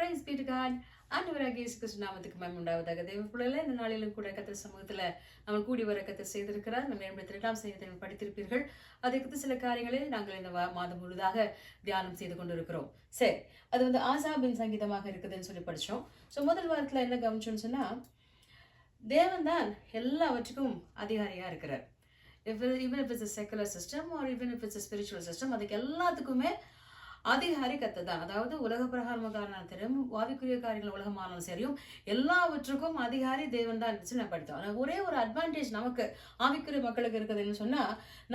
Praise be to God. ஆண்டவராகிய இயேசு கிறிஸ்து நாமத்துக்கு மகிமை உண்டாவதாக. தேவ பிள்ளைகளே, இந்த நாளிலும் கூட கர்த்தர் சமூகத்துல நம்ம கூடி வர கர்த்தர் செய்திருக்கிறார். நம்ம 82ஆம் சங்கீதத்தை படித்திருப்பீர்கள். அதை குறித்து சில காரியங்களை நாங்கள் இந்த மாதம் முழுதாக தியானம் செய்து கொண்டிருக்கிறோம். சரி, அது ஆசாபின் சங்கீதமாக இருக்குதுன்னு சொல்லி படிச்சோம். ஸோ முதல் வாரத்துல என்ன கவனிச்சோம்னு சொன்னா, தேவன் தான் எல்லாவற்றுக்கும் அதிகாரியா இருக்கிறார். Even if it's a secular system or even if it's a spiritual system, அதுக்கு எல்லாத்துக்குமே அதிகாரி கர்த்தர். அதாவது உலக பிரகாரமான தெரியும், ஆவிக்குரிய காரியங்கள் உலகமானாலும் சரியும், எல்லாவற்றுக்கும் அதிகாரி தேவன் தான் நான் படித்தோம். ஆனால் ஒரே ஒரு அட்வான்டேஜ் நமக்கு ஆவிக்குரிய மக்களுக்கு இருக்குதுன்னு சொன்னா,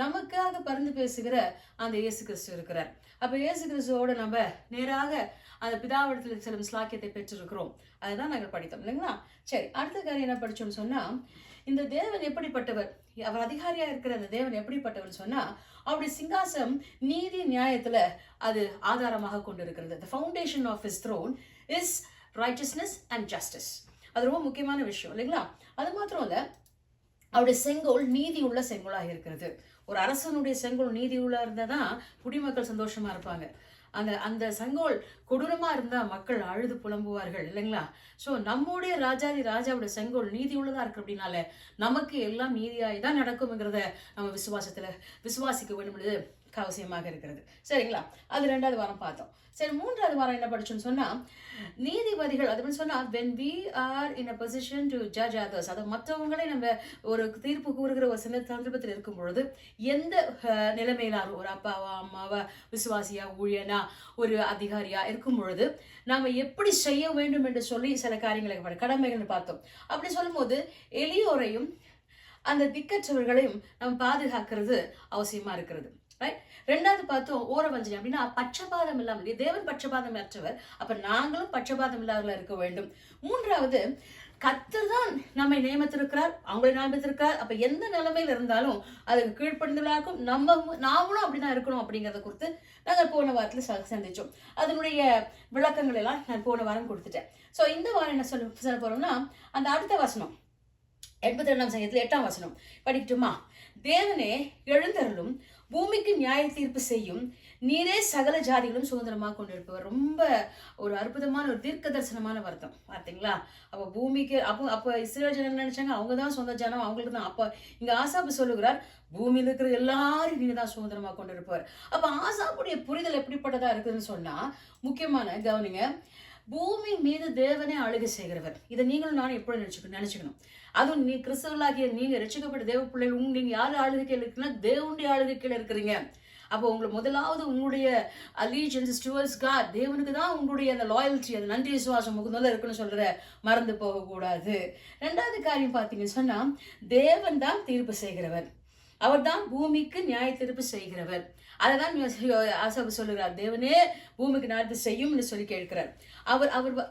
நமக்காக பரிந்து பேசுகிற அந்த இயேசு கிறிஸ்து இருக்கிறார். அப்ப இயேசு கிறிஸ்துவோடு நம்ம நேராக அந்த பிதாவிடத்தில் செல்லும் ஸ்லாக்கியத்தை பெற்றிருக்கிறோம். அதுதான் நாங்கள் படித்தோம் இல்லைங்களா? சரி, அடுத்த காரியம் என்ன படிச்சோம்னு சொன்னா, இந்த தேவன் எப்படிப்பட்டவர், அவர் அதிகாரியா இருக்கிற அந்த தேவன் எப்படிப்பட்டவர் சொன்னா, அவருடைய சிங்காசனம் நீதி நியாயத்துல அது ஆதாரமாக கொண்டிருக்கிறது. The foundation of his throne is righteousness and justice. அது ரொம்ப முக்கியமான விஷயம் இல்லைங்களா? அது மாத்திரம் இல்ல, அவருடைய செங்கோல் நீதி உள்ள செங்கோலாக இருக்கிறது. ஒரு அரசனுடைய செங்கோல் நீதி உள்ள இருந்தாதான் குடிமக்கள் சந்தோஷமா இருப்பாங்க. அந்த செங்கோல் கொடூரமா இருந்தா மக்கள் அழுது புலம்புவார்கள் இல்லைங்களா? ஸோ நம்முடைய ராஜாவுடைய செங்கோல் நீதி உள்ளதா இருக்கு. அப்படின்னால நமக்கு எல்லாம் நீதியாய் தான் நடக்கும்ங்கிறத நம்ம விசுவாசிக்க வேண்டும் என்பது அவசியமாக இருக்கிறது. சரிங்களா? அது 2வது வாரம் பார்த்தோம். சரி, 3வது வாரம் என்ன படிச்சோம்னு சொன்னா, நீதிபதிகள் அது சொன்னா when we are in a position to judge others, அதை மற்றவங்களே நம்ம ஒரு தீர்ப்பு கூறுகிற ஒரு சில சந்தர்ப்பத்தில் இருக்கும் பொழுது, எந்த நிலைமையிலாரும் ஒரு அப்பாவா அம்மாவா விசுவாசியா ஊழியனா ஒரு அதிகாரியா இருக்கும் பொழுது நாம எப்படி செய்ய வேண்டும் என்று சொல்லி சில காரியங்களை கடமைகள் பார்த்தோம். அப்படி சொல்லும் போது எளியோரையும் அந்த திக்கற்றவர்களையும் நம்ம பாதுகாக்கிறது அவசியமா இருக்கிறது. 2வது பார்த்தோம் ஓரவஞ்சனை. அப்படின்னா பட்சபாதம் இல்லாமல், தேவன் பட்சபாதம் அற்றவர், அப்ப நாங்களும் பட்சபாதம் இல்லாதவர்களா இருக்க வேண்டும். 3வது கர்த்தர் தான் நம்மை நியமித்திருக்கிறார், அவங்களை நியமித்திருக்கிறார். அப்ப எந்த நிலைமையில இருந்தாலும் அதுக்கு கீழ்ப்படிந்தவர்களாக்கும் நாமளும் அப்படிதான் இருக்கணும் அப்படிங்கறத குறித்து நாங்கள் போன வாரத்துல சந்திச்சோம். அதனுடைய விளக்கங்கள் எல்லாம் நான் போன வாரம் கொடுத்துட்டேன். சோ இந்த வாரம் என்ன சொல்ல போறோம்னா, அந்த அடுத்த வசனம் 82ஆம் சங்கீதத்துல 8ஆம் வசனம் படிக்கட்டுமா? தேவனே எழுந்தருளும், பூமிக்கு நியாய தீர்ப்பு செய்யும், நீரே சகல ஜாதிகளும் சுதந்திரமாக கொண்டிருப்பவர். ரொம்ப ஒரு அற்புதமான ஒரு தீர்க்க தரிசனமான வார்த்தம் பார்த்தீங்களா? அப்ப பூமிக்கு அப்ப இஸ்ரேல் ஜனம் நினைச்சாங்க அவங்கதான் சொந்த ஜனம், அவங்களுக்கு தான். அப்ப இங்க ஆசாப்பு சொல்லுகிறார், பூமியில இருக்கிற எல்லாரும் நீங்க தான் சுதந்திரமாக கொண்டிருப்பவர். அப்ப ஆசாப்புடைய புரிதல் எப்படிப்பட்டதா இருக்குதுன்னு சொன்னா, முக்கியமான கவனிங்க, பூமி மீது தேவனே ஆளுகை செய்கிறவர். இதை நீங்களும் நானும் எப்படி நினைச்சுக்கணும். அதுவும் நீ கிறிஸ்தவர்களாகிய நீங்க ரட்சிக்கப்பட்ட தேவ பிள்ளைகள், நீங்க யாரு ஆளுகை கீழே இருக்குன்னா தேவனுடைய ஆளுகை கீழே இருக்கிறீங்க. அப்போ உங்களுக்கு முதலாவது உங்களுடைய allegiance towards God, தேவனுக்கு தான் உங்களுடைய அந்த லாயல்ட்டி, அந்த நன்றி விசுவாசம் முதல்ல இருக்குன்னு சொல்ற மறந்து போகக்கூடாது. 2வது காரியம் பார்த்தீங்கன்னு சொன்னா, தேவன் தான் தீர்ப்பு செய்கிறவர், அவர் தான் பூமிக்கு நியாய தீர்ப்பு செய்கிறவர். அதைதான் ஆசாபு சொல்லுகிறார், தேவனே பூமிக்கு நியாயத்தை செய்யும் சொல்லி கேட்கிறார்.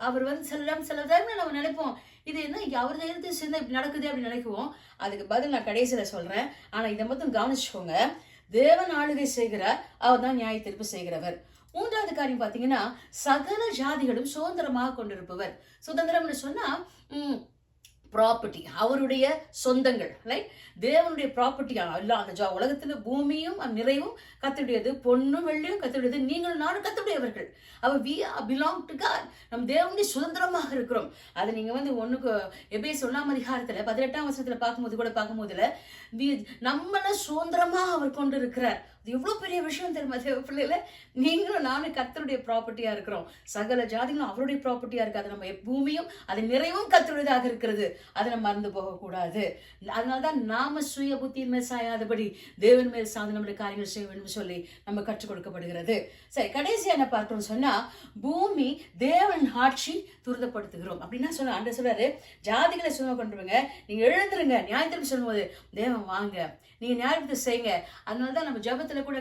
அவர் சில டைம்ல நம்ம நினைப்போம், இது என்ன அவர் நேரத்தை சேர்ந்தா இப்படி நடக்குது அப்படின்னு நினைக்குவோம். அதுக்கு பதில் நான் கடைசியில சொல்றேன். ஆனா இதை மட்டும் கவனிச்சுக்கோங்க, தேவன் ஆளுகை செய்கிறார், அவர் தான் நியாய தீர்ப்பு செய்கிறவர். 3வது காரியம் பாத்தீங்கன்னா, சகல ஜாதிகளும் சுதந்திரமாக கொண்டிருப்பவர். சுதந்திரம்னு சொன்னா ப்ராப்பர்ட்டி, அவருடைய சொந்தங்கள், ரைட்? தேவனுடைய ப்ராப்பர்ட்டி இல்ல அந்த உலகத்துல பூமியும் நிறைவும் கர்த்தருடையது, பொன்னும் வெள்ளியும் கர்த்தருடையது, நீங்கள் நானும் கர்த்தருடையவர்கள். we belong to God. நம் தேவனுடைய சுதந்திரமாக இருக்கிறோம். அதை நீங்க ஒண்ணுக்கு எபேசியர் 1ஆம் அதிகாரத்துல 18ஆம் வசனத்துல பார்க்கும்போதுல நம்மள சுதந்திரமாக அவர் கொண்டு இருக்கிறார். அது எவ்வளவு பெரிய விஷயம் தெரியுமா தேவ பிள்ளைல? நீங்களும் நானும் கர்த்தருடைய ப்ராப்பர்ட்டியா இருக்கிறோம். சகல ஜாதிகளும் அவருடைய ப்ராப்பர்ட்டியா இருக்கு. அது நம்ம பூமியும் அது நிறைவும் கர்த்தருடையதாக இருக்கிறது. அதை நம்ம மறந்து போகக்கூடாது. அதனால்தான் நாம சுய புத்தியின் மேல் சாயாதபடி தேவன் மேல் சார்ந்து நம்முடைய காரியங்கள் செய்ய வேண்டும் சொல்லி நம்ம கற்றுக் கொடுக்கப்படுகிறது. சரி, கடைசியா என்ன பார்க்கணும்னு சொன்னா, பூமி தேவன் ஆட்சி துரிதப்படுத்துகிறோம் அப்படின்னா சொன்ன ஆண்டவர் சொல்றாரு, ஜாதிகளை சும்மா கொண்டுருங்க, நீங்க எழுந்துருங்க, நியாயத்திற்கு சொல்லும் போது தேவன் வாங்க, நீங்க நியாயத்தை செய்யுங்க. அதனாலதான் நம்ம ஜபத்துல கூட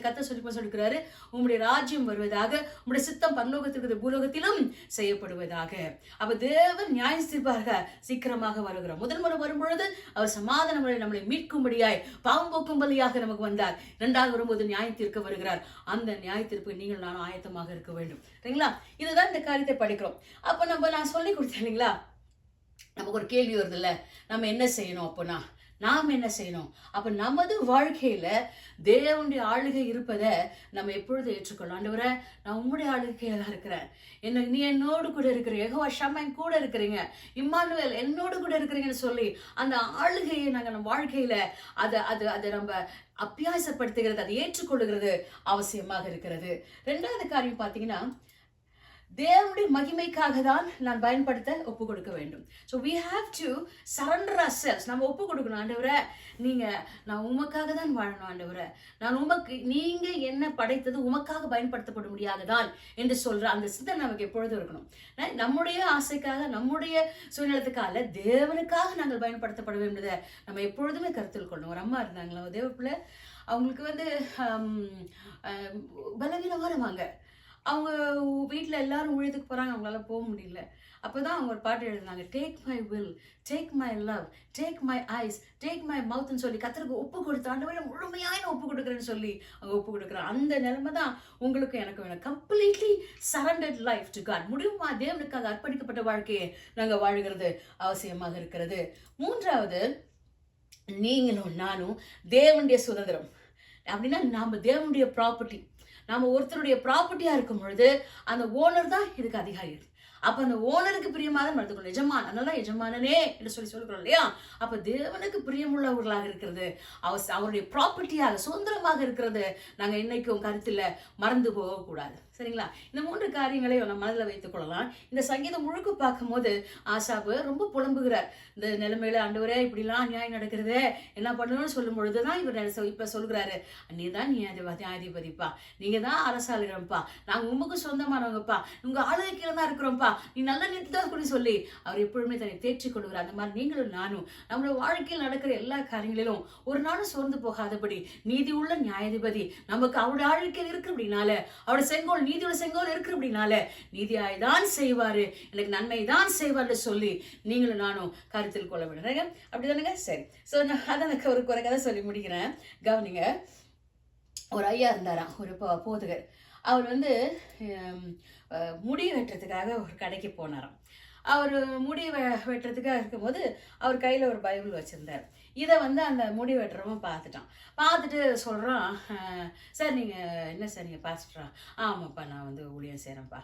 கர்த்தர் சொல்லிக்கிறாரு, உங்களுடைய ராஜ்யம் வருவதாக, உங்களுடைய சித்தம் பரலோகத்திற்கு பூலோகத்திலும் செய்யப்படுவதாக. அப்ப தேவன் நியாய தீர்ப்பாக சீக்கிரமாக வருகிறார். முதல் முறை வரும்பொழுது அவர் சமாதான முறையில் நம்மளை மீட்கும்படியாய் பாவம் போக்கும்படியாக நமக்கு வந்தார். 2வது வரும்போது நியாய தீர்க்க வருகிறார். அந்த நியாய தீர்ப்பு நீங்கள் நானும் ஆயத்தமாக இருக்க வேண்டும். சரிங்களா? இதுதான் இந்த காரியத்தை படிக்கிறோம். அப்ப நான் சொல்லி கொடுத்தேன் இல்லைங்களா, நமக்கு ஒரு கேள்வி வருது இல்ல, நம்ம என்ன செய்யணும்? அப்போனா நாம் என்ன செய்யணும்? அப்ப நமது வாழ்க்கையில தேவனுடைய ஆளுகை இருப்பதை நம்ம எப்பொழுது ஏற்றுக்கொள்ளலாம்? ஆண்டவரே, நான் உம்முடைய ஆளுகையில தான் இருக்கிறேன், நீ என்னோடு கூட இருக்கிற, யெகோவா ஷம்மா என் கூட இருக்கிறீங்க, இம்மானுவேல் என்னோடு கூட இருக்கிறீங்கன்னு சொல்லி அந்த ஆளுகையை நம்ம வாழ்க்கையில அதை அதை அதை நம்ம அபியாசப்படுத்துகிறது, அதை ஏற்றுக்கொள்ளுகிறது அவசியமாக இருக்கிறது. ரெண்டாவது காரியம் பார்த்தீங்கன்னா, தேவனுடைய மகிமைக்காக தான் நான் பயன்படுத்த ஒப்பு கொடுக்க வேண்டும். So we have to surrender ourselves. நம்ம ஒப்பு கொடுக்கணும். ஆண்டவரே, நான் உமக்காக தான் வாழணும். ஆண்டவரே, நான் நீங்க என்ன படைத்தது உமக்காக பயன்படுத்தப்பட முடியாததான் என்று சொல்ற அந்த சிந்தனை நமக்கு எப்பொழுதும் இருக்கணும். நம்முடைய ஆசைக்காக, நம்முடைய சுயநலத்துக்காக, தேவனுக்காக நாங்கள் பயன்படுத்தப்பட வேண்டியதை நம்ம எப்பொழுதுமே கருத்தில் கொள்ளணும். ஒரு அம்மா இருந்தாங்களா, தேவ பிள்ளை, அவங்களுக்கு பலவீனமானவாங்க. அவங்க வீட்டில் எல்லாரும் ஊழியத்துக்கு போகிறாங்க, அவங்களால போக முடியல. அப்போ தான் அவங்க ஒரு பாட்டு எழுதுனாங்க, take my will, take my love, take my eyes, take my மவுத்னு சொல்லி கர்த்தருக்கு ஒப்பு கொடுத்து, ஆண்டவரே முழுமையாக நான் ஒப்பு கொடுக்குறேன்னு சொல்லி அவங்க ஒப்பு கொடுக்குறாங்க. அந்த நிலைமை தான் உங்களுக்கும் எனக்கும் வேணும். Completely surrendered life to God. முடியுமா? தேவனுக்காக அர்ப்பணிக்கப்பட்ட வாழ்க்கையை நாங்கள் வாழ்கிறது அவசியமாக இருக்கிறது. மூன்றாவது, நீங்களும் நானும் தேவனுடைய சுதந்திரம். அப்படின்னா நாம் தேவனுடைய ப்ராப்பர்ட்டி. நம்ம ஒருத்தருடைய ப்ராப்பர்ட்டியா இருக்கும் பொழுது அந்த ஓனர் தான் இதுக்கு அதிகாரி. அப்ப அந்த ஓனருக்கு பிரியமாக நடந்துக்கணும். எஜமான், அதனால எஜமானனே என்று சொல்லுகிறோம் இல்லையா? அப்ப தேவனுக்கு பிரியமுள்ளவர்களாக இருக்கிறது, அவருடைய ப்ராப்பர்ட்டியாக சுதந்திரமாக இருக்கிறது நாங்க இன்னைக்கும் கருத்துல மறந்து போகக்கூடாது. சரிங்களா? இந்த 3 காரியங்களையும் நம்ம மனதில் வைத்துக் கொள்ளலாம். இந்த சங்கீதம் முழுக்க பார்க்கும் போது ஆசாபு ரொம்ப புலம்புகிறார். இந்த நிலைமையில, ஆண்டவரே இப்படிலாம் நியாயம் நடக்கிறதே, என்ன பண்ணணும்னு சொல்லும் பொழுதுதான் இவர் இப்ப சொல்கிறாரு, நீ தான் நியாயாதிபதிப்பா, நீங்க தான் அரசாளுகிறோம்ப்பா, நாங்க உமக்கு சொந்தமானவங்கப்பா, உங்க ஆளுகையில தான் இருக்கிறோம்ப்பா, நீ நல்லா நிறுத்தான் கூட சொல்லி அவர் எப்பொழுதுமே தன்னை தேற்றிக் கொள்கிறார். அந்த மாதிரி நீங்களும் நானும் நம்மளோட வாழ்க்கையில் நடக்கிற எல்லா காரியங்களிலும் ஒரு நாளும் சோர்ந்து போகாதபடி நீதி உள்ள நியாயாதிபதி நமக்கு அவருடைய ஆளுகையில் இருக்கு. அப்படின்னால அவருடைய செங்கோல், நீதியோட செங்கோல் இருக்கு. அப்படின்னால நீதியாய் தான் செய்வாரு, எனக்கு நன்மை தான் செய்வார்னு சொல்லி நீங்களும் நானும் கருத்தில் கொள்ள வேண்டும். அப்படிதானுங்க? சரி. ஸோ நான் அதான் ஒரு கதை சொல்லி முடிக்கிறேன், கவனிங்க. ஒரு ஐயா இருந்தாராம், ஒரு போதகர். அவர் முடி வெட்டுறதுக்காக ஒரு கடைக்கு போனாராம். அவர் முடி வெட்டுறதுக்காக இருக்கும்போது அவர் கையில் ஒரு பைபிள் வச்சுருந்தார். இதை அந்த முடி வெட்டுறவன் பார்த்துட்டு சொல்கிறான், சார் நீங்கள் என்ன சார், நீங்கள் பாஸ்டரா? ஆமாப்பா, நான் ஊழியம் செய்கிறேன்ப்பா.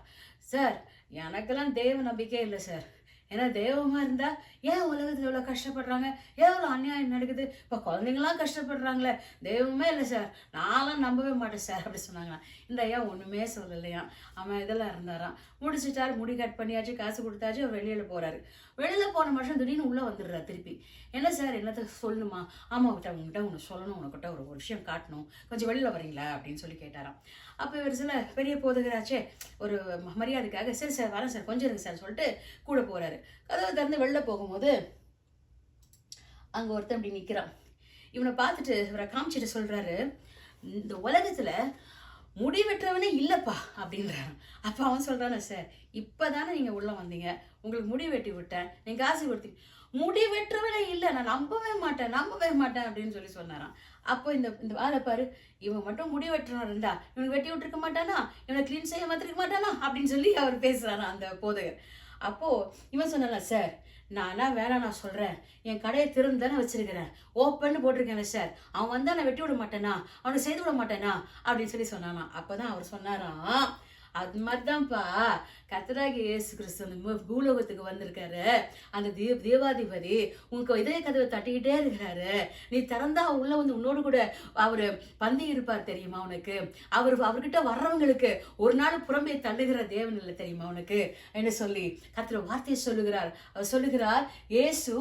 சார், எனக்கெல்லாம் தெய்வ நம்பிக்கையே இல்லை சார். ஏன்னா தெய்வமாக இருந்தால் ஏன் உலகத்தில் எவ்வளோ கஷ்டப்படுறாங்க, எவ்வளோ அநியாயம் நடக்குது, இப்போ குழந்தைங்களாம் கஷ்டப்படுறாங்களே, தெய்வமே இல்லை சார், நான்லாம் நம்பவே மாட்டேன் சார் அப்படி சொன்னாங்களாம். இந்த ஐயா ஒன்றுமே சொல்லலையாம். அவன் இதெல்லாம் இருந்தாராம். முடிச்சுட்டாரு, முடி கட் பண்ணியாச்சு, காசு கொடுத்தாச்சு, அவர் வெளியில் போகிறாரு. வெளியில் போன மனுஷன் திடீர்னு உள்ளே வந்துடுறாரு திருப்பி. என்ன சார், என்னத்தை சொல்லணுமா? ஆமாம் விட்டா, உங்ககிட்ட ஒன்று சொல்லணும், உனக்கிட்ட ஒரு விஷயம் காட்டணும், கொஞ்சம் வெளியில் வரீங்களா அப்படின்னு சொல்லி கேட்டாராம். அப்போ இவர் சில பெரிய போதகராச்சே, ஒரு மரியாதைக்காக சரி சார் வரேன் சார், கொஞ்சம் இருக்கு சார் சொல்லிட்டு கூட போகிறாரு. கதவை திறந்து வெளில போகும்போது அங்கே ஒருத்தன் இப்படி நிற்கிறான். இவனை பார்த்துட்டு இவரை காமிச்சிட்டு சொல்கிறாரு, இந்த உலகத்தில் முடி வெட்டுறவனே இல்லைப்பா அப்படின்றாரு. அப்போ அவன் சொல்கிறானே, சார் இப்போ தானே நீங்கள் உள்ளே வந்தீங்க, உங்களுக்கு முடி வெட்டி விட்டேன், நீங்கள் காசு கொடுத்தீங்க, முடி வெட்டுறவனே இல்லை, நான் நம்பவே மாட்டேன் அப்படின்னு சொல்லி சொன்னாராம். அப்போ இந்த ஆளை பாரு, இவன் மட்டும் முடி வெட்டுறவன் இருந்தா இவனுக்கு வெட்டி விட்டுருக்க மாட்டானா, இவனை கிளீன் செய்ய மாத்திருக்க மாட்டானா அப்படின்னு சொல்லி அவர் பேசுகிறானா அந்த போதகர். அப்போது இவன் சொன்னானா, சார் நானா வேணாம், நான் சொல்கிறேன், என் கடையை திறந்து தானே வச்சிருக்கிறேன், ஓப்பன்னு போட்டிருக்கேன்ல சார், அவன் வந்தால் நான் வெட்டி விட மாட்டேனா, அவனை செய்து விட மாட்டேனா அப்படின்னு சொல்லி சொன்னானா. அப்போ தான் அவர் சொன்னாராம், அது மாதிரிதான்ப்பா கர்த்தராகிய இயேசு கிறிஸ்து அந்த பூலோகத்துக்கு வந்திருக்காரு, அந்த தேவாதிபதி உனக்கு இதய கதவை தட்டிக்கிட்டே இருக்கிறாரு, நீ திறந்தா உள்ள உன்னோடு கூட அவர் பந்தி இருப்பார் தெரியுமா உனக்கு, அவர்கிட்ட வர்றவங்களுக்கு ஒரு நாள் புறம்பே தள்ளுகிற தேவன் இல்லை தெரியுமா உனக்கு என்று சொல்லி கர்த்தர் வார்த்தையை சொல்லுகிறார். அவர் சொல்லுகிறார், இயேசு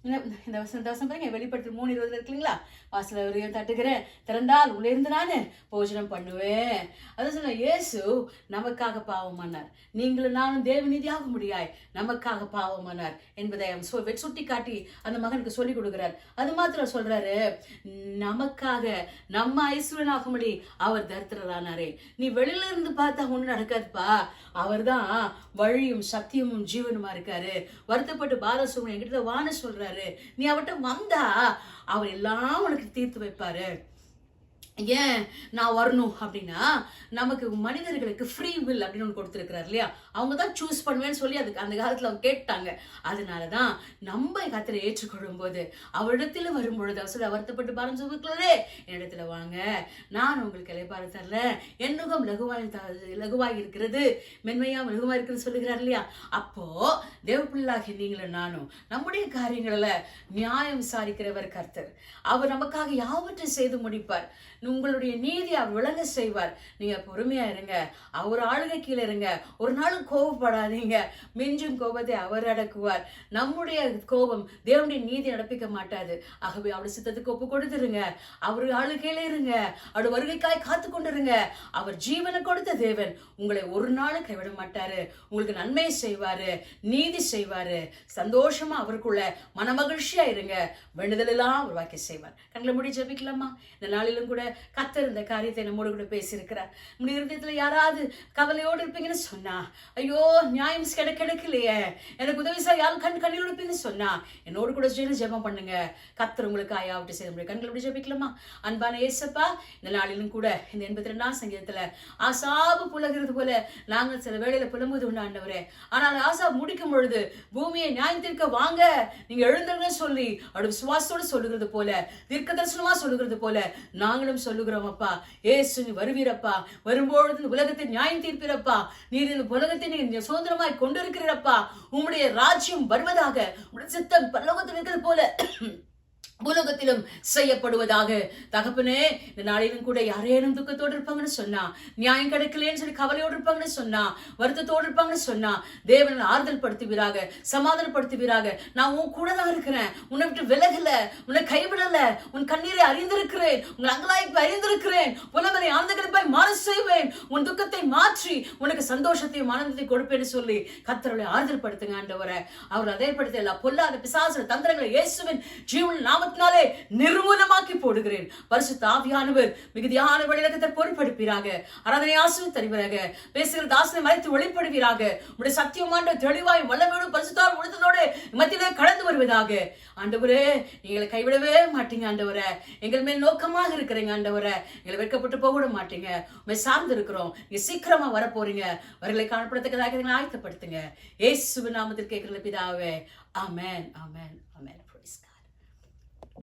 இந்த வசனம் பாருங்க, வெளிப்படுத்தி 3:20 இருக்கு இல்லைங்களா, வாசல வரையும் தட்டுகிறேன், திறந்தால் உள்ளே இருந்து நான் போஜனம் பண்ணுவேன். அதான் சொன்ன, இயேசு நமக்காக பாவமானார், நீங்களும் நானும் தேவநீதி ஆக முடியாய் நமக்காக பாவமானார் என்பதை சுட்டி காட்டி அந்த மகனுக்கு சொல்லி கொடுக்கிறார். அது மாத்திரம் சொல்றாரு, நமக்காக நம்ம ஐஸ்வரனாகும்படி அவர் தரித்திரரானாரே. நீ வெளியில இருந்து பார்த்தா ஒண்ணு நடக்காதுப்பா, அவர் தான் வழியும் சத்தியமும் ஜீவனுமா இருக்காரு. வருத்தப்பட்டு பாலசுமன் என்கிட்ட வான சொல்றாரு, நீ அவர்கிட்ட வந்தா அவர் எல்லாம் உனக்கு தீர்த்து வைப்பாரு ஏன் நான் வரணும் அப்படின்னா, நமக்கு மனிதர்களுக்கு ஃப்ரீ வில் அப்படின்னு ஒண்ணு கொடுத்திருக்கிறார் இல்லையா? அவங்க தான் சூஸ் பண்ணுவேன்னு சொல்லி அதுக்கு அந்த காலத்துல அவங்க கேட்டாங்க. அதனால தான் நம்ம கர்த்தரை ஏற்றுக்கொள்ளும்போது, அவரிடத்துல வரும்பொழுது அவர் சொல்ல வருத்தப்பட்டு பாரம் சுமக்கிறவர்களே என்னிடத்துல வாங்க. நான் உங்களுக்கு இளைப்பாறுதல் தரேன். என் நுகம் லகுவாய் இருக்கிறது. மென்மையா லகுவாய் இருக்குன்னு சொல்லுகிறார் இல்லையா? அப்போ தேவப்பிள்ளாகிய நீங்களும் நானும் நம்முடைய காரியங்கள நியாயம் விசாரிக்கிறவர் கர்த்தர். அவர் நமக்காக யாவற்றையும் செய்து முடிப்பார். உங்களுடைய நீதி அவர் விளங்க செய்வார். நீங்க பொறுமையா இருங்க. அவர் ஆளுகை கீழே இருங்க. ஒரு நாளும் கோபப்படாதீங்க. மிஞ்சும் கோபத்தை அவர் அடக்குவார். நம்முடைய கோபம் தேவனுடைய நீதி நடப்பிக்க மாட்டாது. ஆகவே அவருடைய சித்தத்துக்கு ஒப்பு கொடுத்துருங்க. அவர் ஆளுகையில இருங்க. அவருடைய வருகைக்காய் காத்து கொண்டிருங்க. அவர் ஜீவனை கொடுத்த தேவன் உங்களை ஒரு நாளும் கைவிட மாட்டாரு. உங்களுக்கு நன்மை செய்வாரு, நீதி செய்வாரு. சந்தோஷமா அவருக்குள்ள மனமகிழ்ச்சியா இருங்க. வேண்டுதல் எல்லாம் அவர் வாக்கி செய்வார். கண்களை மூடி ஜெபிக்கலாமா? இந்த நாளிலும் கூட கர்த்தர் இந்த காரியத்தை நம்மோடு கூட பேசியிருக்கிறார். நம்முடைய இருதயத்துல யாராவது கவலையோடு இருப்பீங்கன்னு சொன்னா, ஐயோ நியாயம் கிடைக்கலையே, எனக்கு உதவி செய்ய யாரும் கண்ணீர் எடுப்பீங்கன்னு சொன்னா, என்னோடு கூட ஜெபம் பண்ணுங்க. கர்த்தர் உங்களுக்கு ஆயாவட்டு செய்ய முடியும். கண்களை மூடி ஜெபிக்கலாமா? அன்பான இயேசப்பா, இந்த நாளிலும் கூட இந்த 82ஆம் சங்கீதத்துல ஆசாபு புலகிறது போல நாங்கள் சில வேளையில புலம்புவது உண்டு ஆண்டவரே. ஆனால் ஆசாபு முடிக்கும் பொழுது பூமியை நியாயம் தீர்க்க வாங்க, நீங்க எழுந்துருங்க சொல்லி அவருடைய விசுவாசத்தோடு சொல்லுகிறது போல, தீர்க்க தரிசனமா சொல்லுகிறது போல நாங்களும் சொல்லுகிறோம். அப்பா ஏசு வருவீரப்பா, வரும்பொழுது உலகத்தை நியாயம் தீர்ப்பீரப்பா. நீர் இந்த உலகத்தை நீங்க சுதந்திரமாய் கொண்டிருக்கிறப்பா. உம்முடைய ராஜ்யம் வருவதாக, உம்முடைய சித்தம் பரலோகத்தில் இருக்கிறது போல உலகத்திலும் செய்யப்படுவதாக. தகப்பனே, இந்த நாளிலும் கூட யாரேனும் துக்கத்தோடு இருப்பாங்கன்னு சொன்னா, நியாயம் கிடைக்கலன்னு சொல்லி கவலையோடு இருப்பாங்கன்னு சொன்னா, வருத்தத்தோடு இருப்பாங்கன்னு சொன்னா, தேவன் ஆறுதல் படுத்துவீராக, சமாதானப்படுத்துவீராக. நான் உன் கூட தான் இருக்கிறேன், உன்னை விட்டு விலகல, உன்னை கைவிடல, உன் கண்ணீரை அறிந்திருக்கிறேன், உன் அங்கலாய்ப்பை அறிந்திருக்கிறேன், புலவரை ஆழ்ந்தகளிப்பாய் மாற செய்வேன், உன் துக்கத்தை மாற்றி உனக்கு சந்தோஷத்தையும் ஆனந்தத்தை கொடுப்பேன்னு சொல்லி கர்த்தரை ஆறுதல் படுத்துங்க ஆண்டவரே. அவர் அதே படுத்த எல்லா பொல்லாத பிசாசு தந்திரங்களை இயேசுவின் ஜீவன் நாம நிர்மூலமாக்கி போடுகிறேன். பரிசுத்த ஆவியானவர் மிகுதியான வெளியிடத்தை பொறுப்படுப்பீராக. ஆராதனை ஆசீர்வாதம் தருவீராக. பேசுகிற தாசனை மறைத்து வெளிப்படுவீராக. உடைய சத்தியமான தெளிவாய் வல்லமையோடு பரிசுத்தால் உணர்த்தலோடு மத்தியிலே கடந்து வருவதாக. ஆண்டவரே, எங்களை கைவிடவே மாட்டீங்க ஆண்டவரே. எங்கள் மேல் நோக்கமாக இருக்கிறீங்க ஆண்டவரே. எங்களை வெட்கப்பட்டு போக விட மாட்டீங்க. உண்மை சார்ந்து இருக்கிறோம். நீங்க சீக்கிரமா வர போறீங்க. அவர்களை காணப்படத்தக்கதாக ஆயத்தப்படுத்துங்க. இயேசுவின் நாமத்தில் கேட்கிற பிதாவே, ஆமென், ஆமென், ஆமென்.